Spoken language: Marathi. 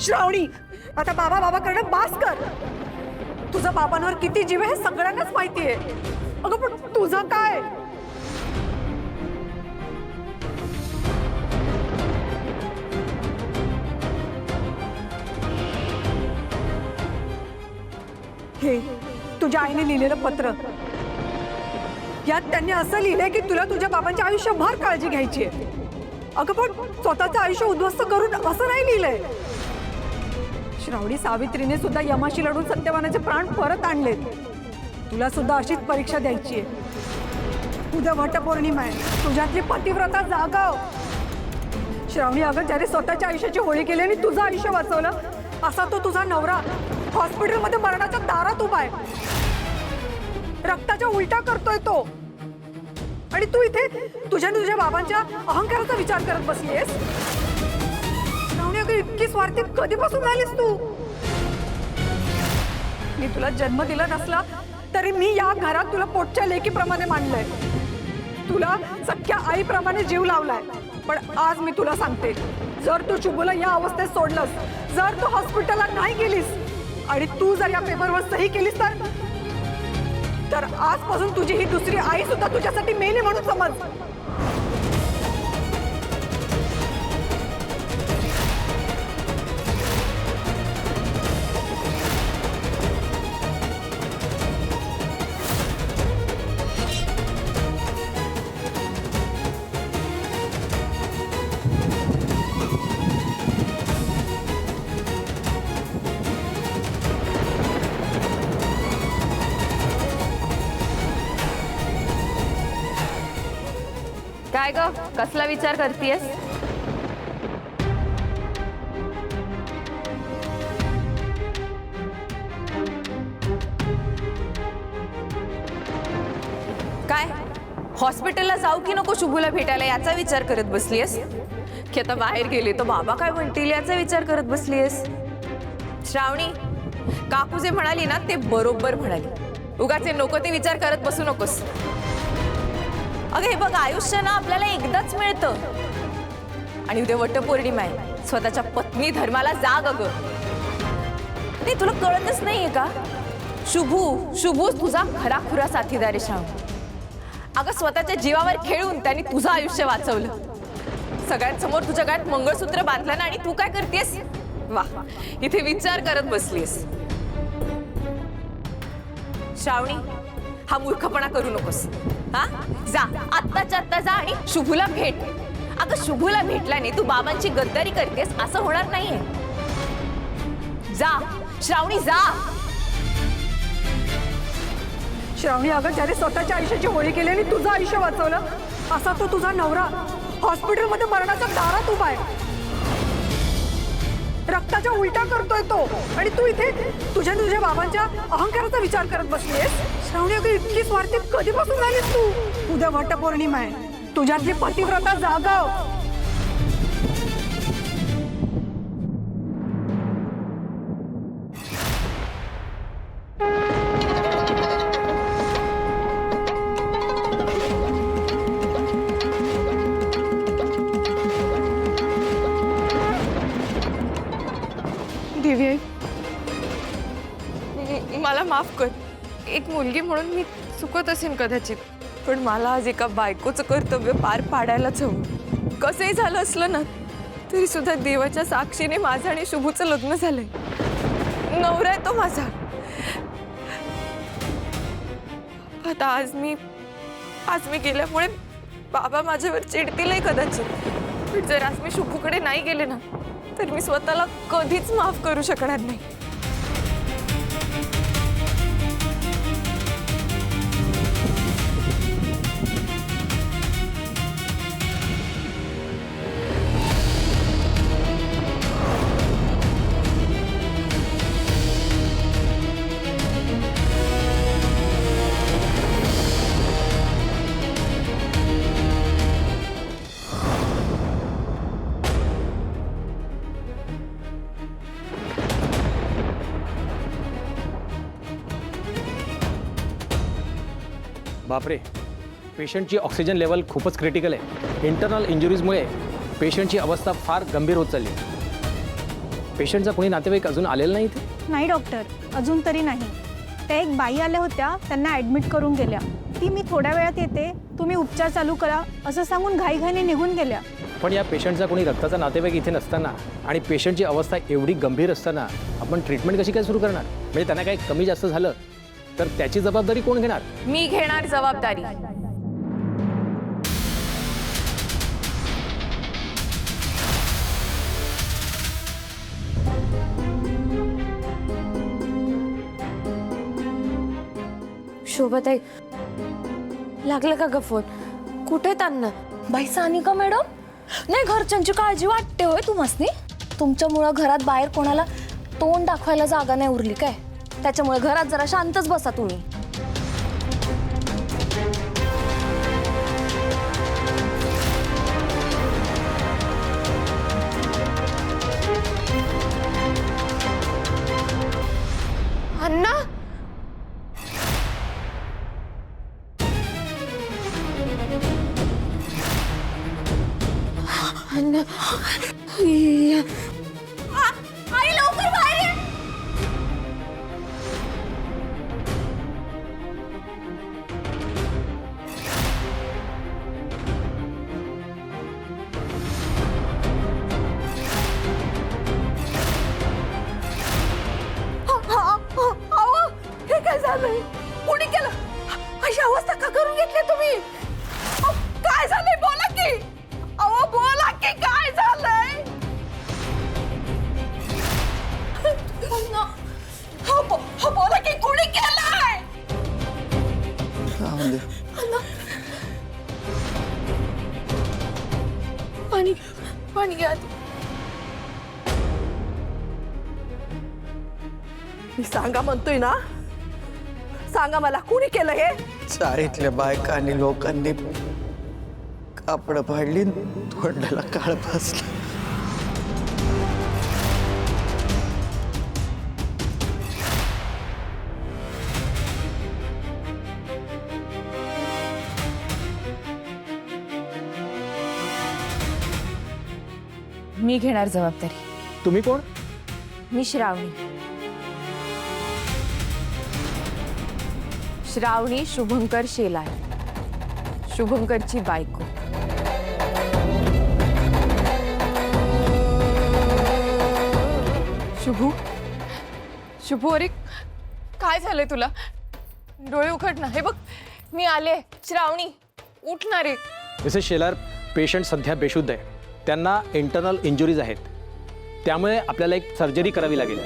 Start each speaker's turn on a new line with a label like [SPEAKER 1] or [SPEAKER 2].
[SPEAKER 1] श्रावणी, आता बाबा बाबा करणं बास कर. तुझा बाबांवर किती जीव आहे हे सगळ्यांनाच माहिती आहे. अगं पण तुझं काय? हे तुझ्या आईने लिहिलेलं पत्र. यात त्यांनी असं लिहिलंय की तुला तुझ्या बाबांच्या आयुष्यभर काळजी घ्यायची आहे. अगं पण स्वतःचं आयुष्य उद्ध्वस्त करून असं नाही लिहिलंय. श्रावणी, सावित्रीने सुद्धा यमाशी लढून सत्यवानाचे प्राण परत आणलेत. तुला सुद्धा अशीच परीक्षा द्यायची आहे. उद्या वटपौर्णिमा आहे. तुझ्यातली पतिव्रता जागाव. श्रावणी, अगं ज्याने स्वतःच्या आयुष्याची होळी केली आणि तुझं आयुष्य वाचवलं असा तो तुझा नवरा हॉस्पिटलमध्ये मरणाच्या दारात उभा आहे. रक्ताच्या उलट्या करतोय तो. आणि तू इथे तुझ्या बाबांच्या अहंकाराचा विचार करत बसलीयस. श्रावणी, अगं इतकी स्वार्थी कधीपासून झालीस तू? मी तुला जन्म दिला नसला तरी मी या घरात तुला पोटच्या लेकीप्रमाणे मानलंय. तुला सख्या आईप्रमाणे जीव लावलाय. पण आज मी तुला सांगते, जर तू शुभूला या अवस्थेत सोडलंस, जर तू हॉस्पिटलला नाही गेलीस आणि तू जर या पेपरवर सही केलीस तर आजपासून तुझी ही दुसरी आई सुद्धा तुझ्यासाठी मेली म्हणून समज.
[SPEAKER 2] काय ग, कसला विचार करतेयस? काय हॉस्पिटलला जाऊ की नको शुभूला भेटायला याचा विचार करत बसलीयस? की आता बाहेर गेले तर बाबा काय म्हणतील याचा विचार करत बसलीयस? श्रावणी, काकू जे म्हणाली ना ते बरोबर म्हणाली. उगाचे नको ते विचार करत बसू नकोस. अगं हे बघ, आयुष्य ना आपल्याला एकदाच मिळतं. आणि उद्या वटपौर्णिमा आहे. स्वतःच्या पत्नी धर्माला जाग. अगं नाही, तुला कळतच नाहीये का? शुभू तुझा खराखुरा साथीदार आहे श्रावणी. अगं स्वतःच्या जीवावर खेळून त्यांनी तुझं आयुष्य वाचवलं. सगळ्यांसमोर तुझ्या गळ्यात मंगळसूत्र बांधलं ना, आणि तू काय करतेस? वा, इथे विचार करत बसलीस. श्रावणी, हा मूर्खपणा करू नकोस. हा, जा आत्ताच्या आत्ता जा आणि शुभूला भेट. अगं शुभूला भेटल्याने तू बाबांची गद्दारी करतेस असं होणार नाहीये. जा श्रावणी, जा.
[SPEAKER 1] श्रावणी, अगं ज्याने स्वतःच्या आयुष्याची होळी केली आणि तुझं आयुष्य वाचवलं असा तो तुझा नवरा हॉस्पिटलमध्ये मरणाच्या दारात उभा आहे. रक्ताच्या उलट्या करतोय तो. आणि तू इथे तुझ्या बाबांच्या अहंकाराचा विचार करत बसलीयस. श्रावणी, अगं इतकी स्वार्थी कधीपासून झालीस तू? उद्या वटपौर्णिमा आहे. तुझ्यातली पतिव्रता जागाव. दिव्ये,
[SPEAKER 2] मला माफ कर. एक मुलगी म्हणून मी चुकत असेल कदाचित, पण मला आज एका बायकोचं कर्तव्य पार पाडायलाच हवं. कसंही झालं असलं ना तरी सुद्धा देवाच्या साक्षीने माझं आणि शुभूचं लग्न झालंय. नवरा आहे तो माझा. आता आज मी गेल्यामुळे बाबा माझ्यावर चिडतीलही कदाचित. पण जर आज मी शुभूकडे नाही गेले ना तर मी स्वतःला कधीच माफ करू शकणार नाही.
[SPEAKER 3] बापरे, पेशंटची ऑक्सिजन लेवल खूपच क्रिटिकल आहे. इंटरनल इंजुरीजमुळे पेशंटची अवस्था फार गंभीर होत चालली. पेशंटचा कोणी नातेवाईक अजून आलेला नाही इथे?
[SPEAKER 4] नाही डॉक्टर, अजून तरी नाही. त्या एक बाई आल्या होत्या, त्यांना ॲडमिट करून गेल्या. ती मी थोड्या वेळात येते, तुम्ही उपचार चालू करा असं सांगून घाईघाईने निघून गेल्या.
[SPEAKER 3] पण या पेशंटचा कोणी रक्ताचा नातेवाईक इथे नसताना आणि पेशंटची अवस्था एवढी गंभीर असताना आपण ट्रीटमेंट कशी काय सुरू करणार? म्हणजे त्यांना काही कमी जास्त झालं तर त्याची जबाबदारी कोण घेणार?
[SPEAKER 2] मी घेणार जबाबदारी. शोभाताई, लागलं का ग फोन? कुठे त्यांना?
[SPEAKER 5] बाई सानिका मॅडम, नाही घरच्यांची काळजी वाटते होय तुम्हासनी? तुमच्यामुळं घरात बाहेर कोणाला तोंड दाखवायला जागा नाही उरली काय? त्याच्यामुळे घरात जरा शांतच बसा तुम्ही.
[SPEAKER 2] अण्णा,
[SPEAKER 5] आई लवकर बाहेर ये.
[SPEAKER 1] हे काय झालंय? कोणी केलं? अशी अवस्था का करून घेतली तुम्ही? अहो, काय झालंय बोला की. अहो बोला की काय झालंय? बोला की कोणी केलंय?
[SPEAKER 2] पाणी पाणी घ्या.
[SPEAKER 1] मी सांगा म्हणतोय ना, सांगा मला कोणी केलं हे?
[SPEAKER 6] चारीतल्या बायकांनी लोकांनी कापड फाडली, तोंडाला काळ फासलं.
[SPEAKER 2] मी घेणार जबाबदारी.
[SPEAKER 3] तुम्ही कोण?
[SPEAKER 2] मी श्रावणी. श्रावणी शुभंकर शेलार, शुभंकरची बायको. शुभू, शुभू, अरे काय झालंय तुला? डोळे उघड ना. हे बघ मी आले. श्रावणी उठणार आहे.
[SPEAKER 3] मिसेस शेलार, पेशंट सध्या बेशुद्ध आहे. त्यांना इंटरनल इंजुरीज आहेत, त्यामुळे आपल्याला एक सर्जरी करावी लागेल.